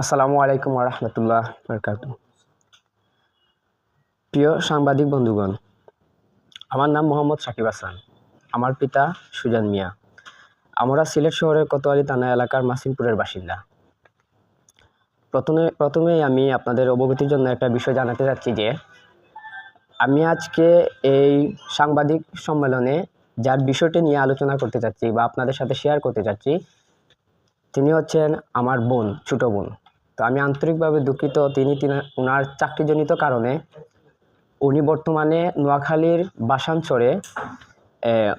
আসসালামু আলাইকুম রাহমাতুল্লাহ বারাকাতুহু। প্রিয় সাংবাদিক বন্ধুগণ, আমার নাম মোহাম্মদ সাকিব হাসান। আমার পিতা সুজান মিয়া। আমরা সিলেট শহরের কোতোয়ালি থানা এলাকার মাসিমপুরের বাসিন্দা। প্রথমেই আমি আপনাদের অবগতির জন্য একটা বিষয় জানাতে চাচ্ছি যে আমি আজকে এই সাংবাদিক সম্মেলনে যার বিষয়টি নিয়ে আলোচনা করতে চাচ্ছি বা আপনাদের সাথে শেয়ার করতে চাচ্ছি, তিনি হচ্ছেন আমার বোন, ছোট বোন। তো আমি আন্তরিকভাবে দুঃখিত, ওনার চাকরিজনিত কারণে উনি বর্তমানে নোয়াখালীর বাসানচরে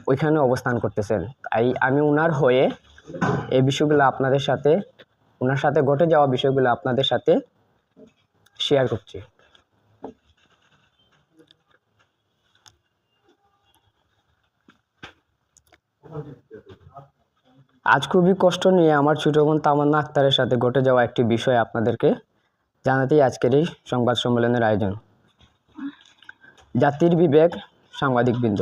ওইখানে অবস্থান করতেছেন। তাই আমি ওনার হয়ে এই বিষয়গুলো ওনার সাথে ঘটে যাওয়া বিষয়গুলো আপনাদের সাথে শেয়ার করছি। আজ খুবই কষ্ট নিয়ে আমার ছোট বোন তামান্না আক্তারের সাথে ঘটে যাওয়া একটি বিষয় আপনাদেরকে জানাতেই আজকের এই সংবাদ সম্মেলনের আয়োজন। জাতির বিবেক, সাংবাদিকবৃন্দ,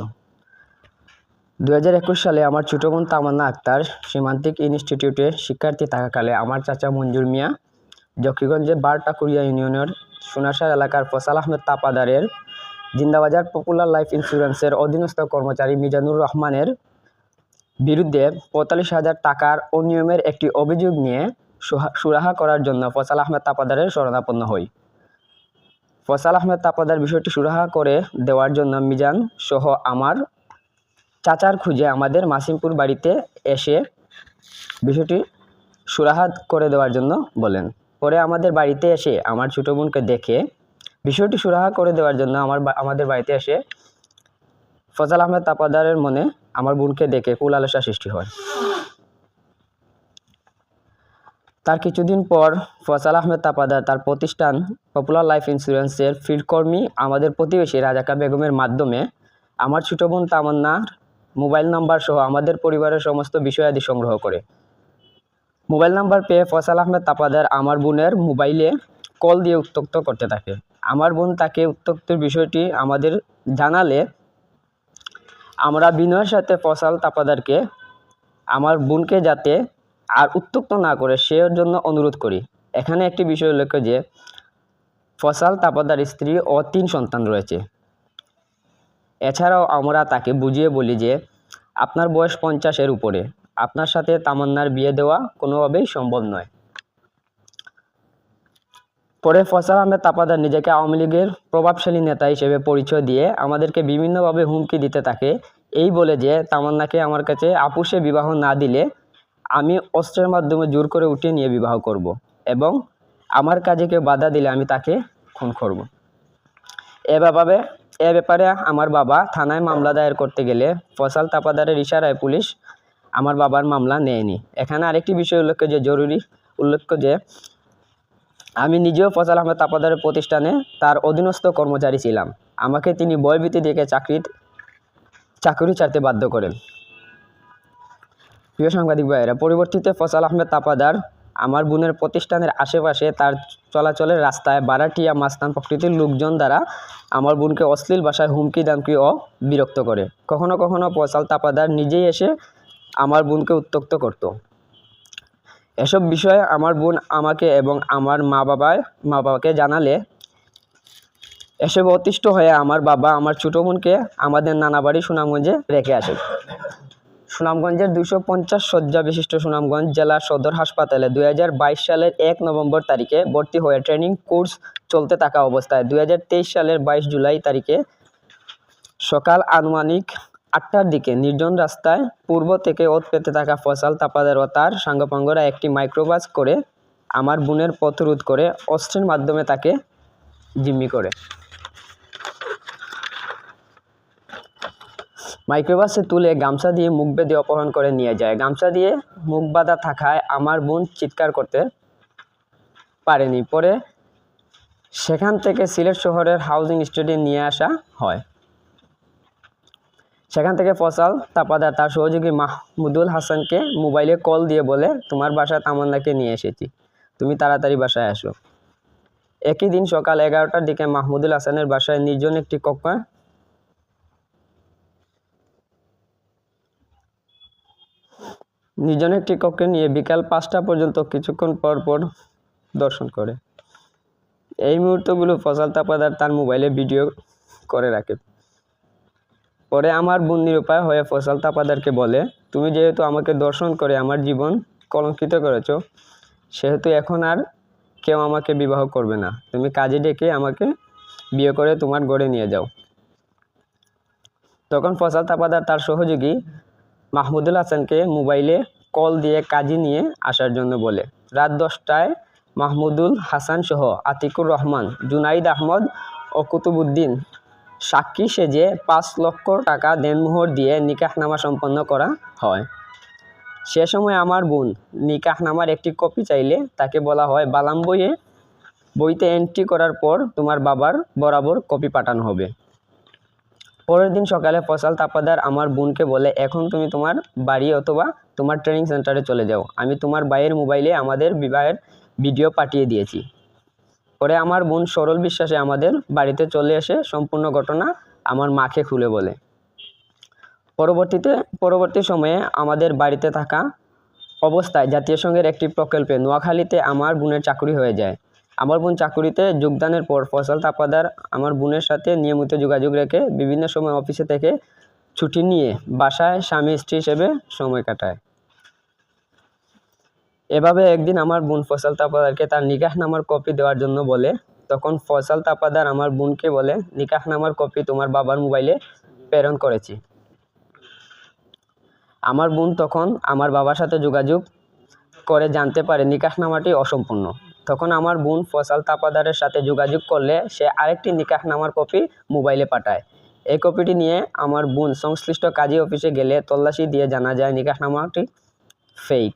2021 সালে আমার ছোট বোন তামান্না আক্তার সীমান্তিক ইনস্টিটিউটে শিক্ষার্থী থাকাকালে আমার চাচা মঞ্জুর মিয়া জকিগঞ্জের বারটাকুরিয়া ইউনিয়নের সোনাসার এলাকার ফয়সাল আহমেদ তাপাদারের জিন্দাবাজার পপুলার লাইফ ইন্স্যুরেন্সের অধীনস্থ কর্মচারী মিজানুর রহমানের বিরুদ্ধে 45,000 টাকার অনিয়মের একটি অভিযোগ নিয়ে সুরাহা করার জন্য ফয়সাল আহমেদ তাপাদারের শরণাপন্ন হই। ফয়সাল আহমেদ তাপাদার বিষয়টি সুরাহা করে দেওয়ার জন্য মিজান সহ আমার চাচার খুঁজে আমাদের মাসিমপুর বাড়িতে এসে বিষয়টি সুরাহা করে দেওয়ার জন্য বলেন। পরে আমাদের বাড়িতে এসে আমার ছোট বোনকে দেখে বিষয়টি সুরাহা করে দেওয়ার জন্য আমাদের বাড়িতে এসে ফয়সাল আহমেদ তাপাদারের মনে আমার বোনকে দেখে কুলালসা সৃষ্টি হয়। তার কিছুদিন পর ফয়সাল আহমেদ তাপাদার তার প্রতিষ্ঠান পপুলার লাইফ ইন্স্যুরেন্সের ফিল্ড কর্মী আমাদের প্রতিবেশী রাজাকা বেগমের মাধ্যমে আমার ছোট বোন তামান্নার মোবাইল নাম্বার সহ আমাদের পরিবারের সমস্ত বিষয়াদি সংগ্রহ করে। মোবাইল নাম্বার পেয়ে ফয়সাল আহমেদ তাপাদার আমার বোনের মোবাইলে কল দিয়ে উত্ত্যক্ত করতে থাকে। আমার বোন তাকে উত্ত্যক্তের বিষয়টি আমাদের জানালে আমরা বিনয়ের সাথে ফয়সাল তাপাদারকে আমার বোনকে যাতে আর উত্ত্যক্ত না করে সের জন্য অনুরোধ করি। এখানে একটি বিষয় উল্লেখ্য যে ফয়সাল তাপাদার স্ত্রী ও 3 সন্তান রয়েছে। এছাড়াও আমরা তাকে বুঝিয়ে বলি যে আপনার বয়স 50-এর উপরে, আপনার সাথে তামান্নার বিয়ে দেওয়া কোনোভাবেই সম্ভব নয়। পরে ফয়সাল আহমেদ তাপাদার নিজেকে আওয়ামী লীগের প্রভাবশালী নেতা হিসেবে পরিচয় দিয়ে আমাদেরকে বিভিন্নভাবে হুমকি দিতে থাকে, এই বলে যে তামান্নাকে আমার কাছে আপোষে বিবাহ না দিলে আমি অস্ত্রের মাধ্যমে জোর করে উঠিয়ে নিয়ে বিবাহ করব এবং আমার কাজে কেউ বাধা দিলে আমি তাকে খুন করব। এ ব্যাপারে আমার বাবা থানায় মামলা দায়ের করতে গেলে ফয়সাল তাপাদারের ইশারায় পুলিশ আমার বাবার মামলা নেয়নি। এখানে আরেকটি বিষয় উল্লেখ্য যে আমি নিজেও ফয়সাল আহমেদ তাপাদারের প্রতিষ্ঠানে তার অধীনস্থ কর্মচারী ছিলাম। আমাকে তিনি ভয়ভীতি দেখে চাকরি ছাড়তে বাধ্য করেন। প্রিয় সাংবাদিক ভাইয়েরা, পরবর্তীতে ফয়সাল আহমেদ তাপাদার আমার বোনের প্রতিষ্ঠানের আশেপাশে তার চলাচলের রাস্তায় বারাটিয়া মাস্তান প্রকৃতির লোকজন দ্বারা আমার বোনকে অশ্লীল ভাষায় হুমকি দামকি ও বিরক্ত করে। কখনো কখনো ফয়সাল তাপাদার নিজেই এসে আমার বোনকে উত্ত্যক্ত করত। এসব বিষয়ে আমার বোন আমাকে এবং আমার মা বাবাকে জানালে এসব অতিষ্ঠ হয়ে আমার বাবা আমার ছোট বোনকে আমাদের নানা বাড়ি সুনামগঞ্জে রেখে আসে। সুনামগঞ্জের 250 শয্যা বিশিষ্ট সুনামগঞ্জ জেলা সদর হাসপাতালে 2022 সালের 1 নভেম্বর তারিখে ভর্তি হয়ে ট্রেনিং কোর্স চলতে থাকা অবস্থায় 2023 সালের 22 জুলাই তারিখে সকাল আনুমানিক 8টার দিকে নির্জন রাস্তায় পূর্ব থেকে ওত পেতে থাকা ফয়সাল তাপাদার ও তার সাঙ্গপাঙ্গরা একটি মাইক্রোবাস করে আমার বোনের পথ রোধ করে অস্ত্রের মাধ্যমে তাকে জিম্মি করে। মাইক্রোবাসে তুলে গামছা দিয়ে মুখ বেঁধে অপহরণ করে নিয়ে যায়। গামছা দিয়ে মুখ বাঁধা থাকায় আমার বোন চিৎকার করতে পারেনি। পরে সেখান থেকে সিলেট শহরের হাউজিং স্টেটে নিয়ে আসা হয়। সেখান থেকে ফয়সাল তাপাদার তার সহযোগী মাহমুদুল হাসানকে মোবাইলে কল দিয়ে বলে, তোমার বাসায় তামান্নাকে নিয়ে এসেছি, তুমি তাড়াতাড়ি বাসায় আসো। একই দিন সকাল 11টার দিকে মাহমুদুল হাসানের বাসায় নির্জন একটি কক্ষে নিয়ে বিকাল 5টা পর্যন্ত কিছুক্ষণ পর পর দর্শন করে। এই মুহূর্তগুলো ফয়সাল তাপাদার তার মোবাইলে ভিডিও করে রাখে। পরে আমার বোন নিরুপায় হয়ে ফয়সাল তাপাদারকে বলে, তুমি যেহেতু আমাকে দর্শন করে আমার জীবন কলঙ্কিত করেছ, সেহেতু এখন আর কেউ আমাকে বিবাহ করবে না। তুমি কাজে ডেকে আমাকে বিয়ে করে তোমার ঘরে নিয়ে যাও। তখন ফয়সাল তাপাদার তার সহযোগী মাহমুদুল হাসানকে মোবাইলে কল দিয়ে কাজী নিয়ে আসার জন্য বলে। রাত 10টায় মাহমুদুল হাসান সহ আতিকুর রহমান, জুনাইদ আহমদ ও কুতুবুদ্দিন সাক্ষী সেজে 5 লক্ষ টাকা দেনমোহর দিয়ে নিকাহনামা সম্পন্ন করা হয়। সে সময় আমার বোন নিকাহনামার একটি কপি চাইলে তাকে বলা হয়, বালাম বইতে এন্ট্রি করার পর তোমার বাবার বরাবর কপি পাঠানো হবে। পরের দিন সকালে ফয়সাল তাপাদার আমার বোনকে বলে, এখন তুমি তোমার বাড়ি অথবা তোমার ট্রেনিং সেন্টারে চলে যাও। আমি তোমার ভাইয়ের মোবাইলে আমাদের বিবাহের ভিডিও পাঠিয়ে দিয়েছি। পরে আমার বোন সরল বিশ্বাসে আমাদের বাড়িতে চলে এসে সম্পূর্ণ ঘটনা আমার মাকে খুলে বলে। পরবর্তী সময়ে আমাদের বাড়িতে থাকা অবস্থায় জাতীয় সংঘের একটি প্রকল্পে নোয়াখালীতে আমার বোনের চাকরি হয়ে যায়। আমার বোন চাকরিতে যোগদানের পর ফয়সাল তাপাদার আমার বোনের সাথে নিয়মিত যোগাযোগ রেখে বিভিন্ন সময় অফিসে থেকে ছুটি নিয়ে বাসায় স্বামী স্ত্রী হিসেবে সময় কাটায়। এভাবে একদিন আমার বোন ফয়সাল তাপাদারকে তার নিকাহনামার কপি দেওয়ার জন্য বলে। তখন ফয়সাল তাপাদার আমার বোনকে বলে, নিকাহনামার কপি তোমার বাবার মোবাইলে প্রেরণ করেছি। আমার বোন তখন আমার বাবার সাথে যোগাযোগ করে জানতে পারে নিকাহনামাটি অসম্পূর্ণ। তখন আমার বোন ফয়সাল তাপাদারের সাথে যোগাযোগ করলে সে আরেকটি নিকাহনামার কপি মোবাইলে পাঠায়। এই কপিটি নিয়ে আমার বোন সংশ্লিষ্ট কাজী অফিসে গেলে তল্লাশি দিয়ে জানা যায় নিকাহনামাটি ফেক।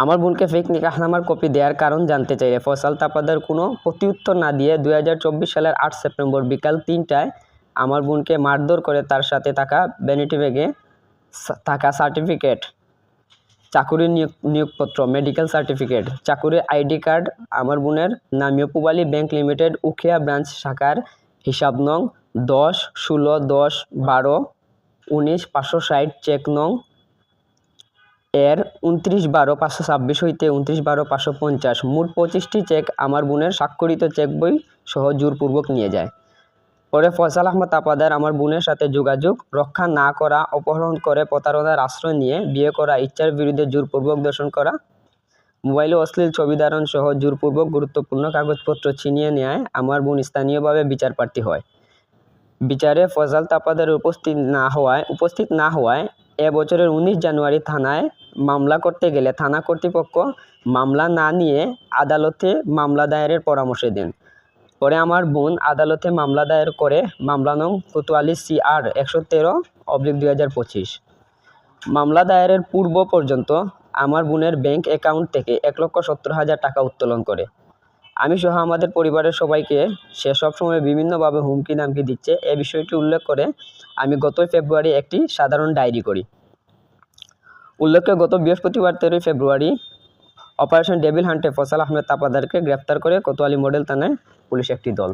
আমার বোনকে ফেক নিকাহনামার কপি দেওয়ার কারণ জানতে চাইলে ফয়সাল তাপাদার কোনো প্রত্যুত্তর না দিয়ে 2024 সালের 8 সেপ্টেম্বর বিকাল 3টায় আমার বোনকে মারধর করে তার সাথে থাকা ভ্যানিটি ব্যাগে থাকা সার্টিফিকেট, চাকুরির নিয়োগপত্র, মেডিকেল সার্টিফিকেট, চাকুরির আইডি কার্ড, আমার বোনের নামীয় Pubali bank limited Ukhia branch শাখার হিসাব নং 10-16-12-19-560 চেক নং এর 29-12-526 হইতে 29-12-550 মোট 25টি চেক আমার বোনের স্বাক্ষরিত চেক বই সহ জোরপূর্বক নিয়ে যায়। পরে ফয়সাল আহমদ তাপাদার আমার বোনের সাথে যোগাযোগ রক্ষা না করা, অপহরণ করে প্রতারণার আশ্রয় নিয়ে বিয়ে করা, ইচ্ছার বিরুদ্ধে জোরপূর্বক দর্শন করা, মোবাইলে অশ্লীল ছবি ধারণ সহ জোরপূর্বক গুরুত্বপূর্ণ কাগজপত্র ছিনিয়ে নেয় আমার বোন স্থানীয়ভাবে বিচার প্রার্থী হয়। বিচারে ফয়সাল তাপাদার উপস্থিত না হওয়ায় এ বছরের 19 জানুয়ারি থানায় মামলা করতে গেলে থানা কর্তৃপক্ষ মামলা না নিয়ে আদালতে মামলা দায়েরের পরামর্শ দেন। পরে আমার বোন আদালতে মামলা দায়ের করে মামলা নং 44 CR 113/2025। মামলা দায়েরের পূর্ব পর্যন্ত আমার বোনের ব্যাংক অ্যাকাউন্ট থেকে 1,70,000 টাকা উত্তোলন করে। আমি সহ আমাদের পরিবারের সবাইকে সে সবসময় বিভিন্নভাবে হুমকি দামকি দিচ্ছে, এ বিষয়টি উল্লেখ করে আমি গত ফেব্রুয়ারি একটি সাধারণ ডায়েরি করি। উল্লেখ্য, গত বৃহস্পতিবার 13 ফেব্রুয়ারি অপারেশন ডেভিল হান্টে ফয়সাল আহমেদ তাপাদারকে গ্রেপ্তার করে কোতোয়ালি মডেল থানায় পুলিশ একটি দল।